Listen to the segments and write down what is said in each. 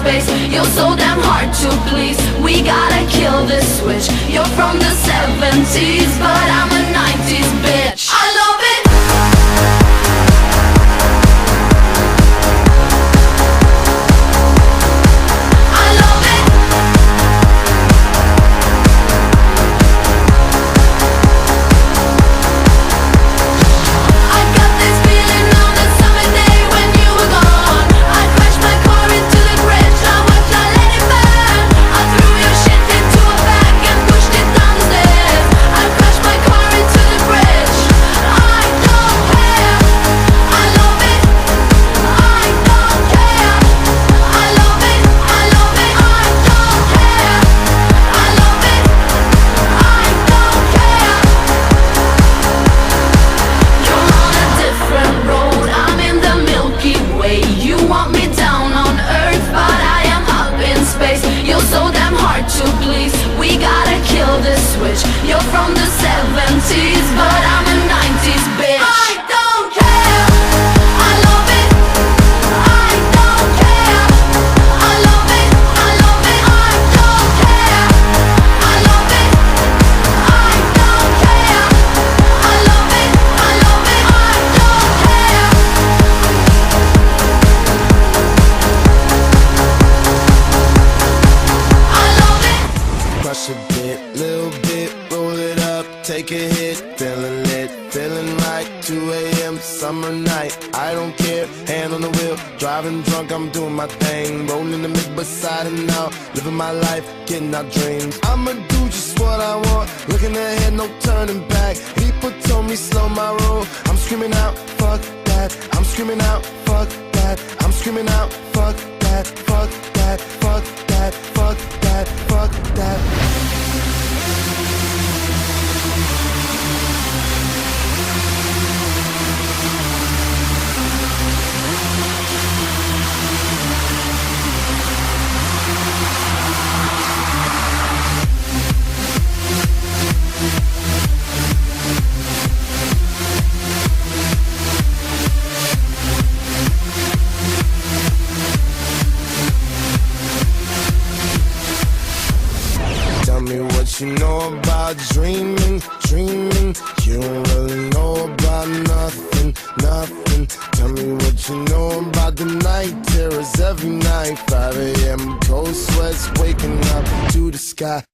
space. You're so damn hard to please. We gotta kill this switch. You're from the 70s, but I'm a 90s bitch. I love it. You're from the 70s, but I'm a 90s bitch. I don't care. I love it. I don't care. I love it. I love it. I don't care. I love it. I don't care. I love it. I love it. I don't care. I love it. Crush a bit, little bit. Roll it up, take a hit, feeling lit, feeling right. 2 a.m. summer night, I don't care, hand on the wheel, driving drunk, I'm doing my thing, rolling the mid beside and out, living my life, getting our dreams. I'ma do just what I want, looking ahead, no turning back. People told me slow my roll, I'm screaming out, fuck that. I'm screaming out, fuck that. I'm screaming out, fuck that, fuck that, fuck that, fuck that, fuck that. What you know about dreaming, dreaming? You don't really know about nothing, nothing. Tell me what you know about the night terrors every night. 5 a.m. cold sweats waking up to the sky.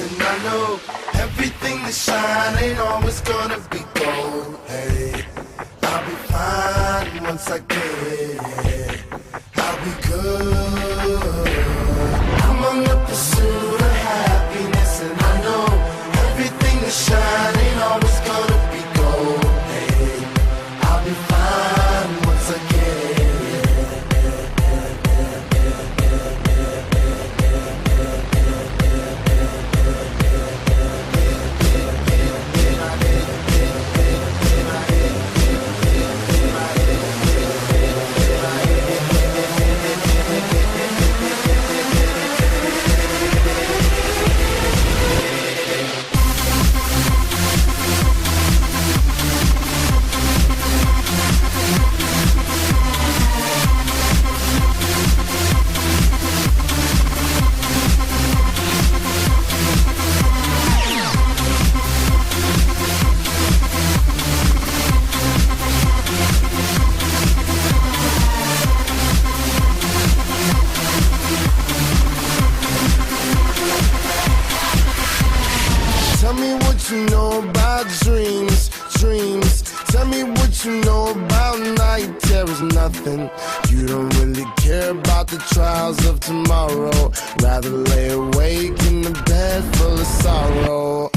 And I know everything that shine ain't always gonna be gold. Hey, I'll be fine once I get it. I'll be good. I'm on the pursuit of happiness, and I know everything that shine ain't always gonna be gold. Hey, I'll be fine once I get it. Tell me what you know about dreams, dreams. Tell me what you know about night terrors, nothing. You don't really care about the trials of tomorrow. Rather lay awake in the bed full of sorrow.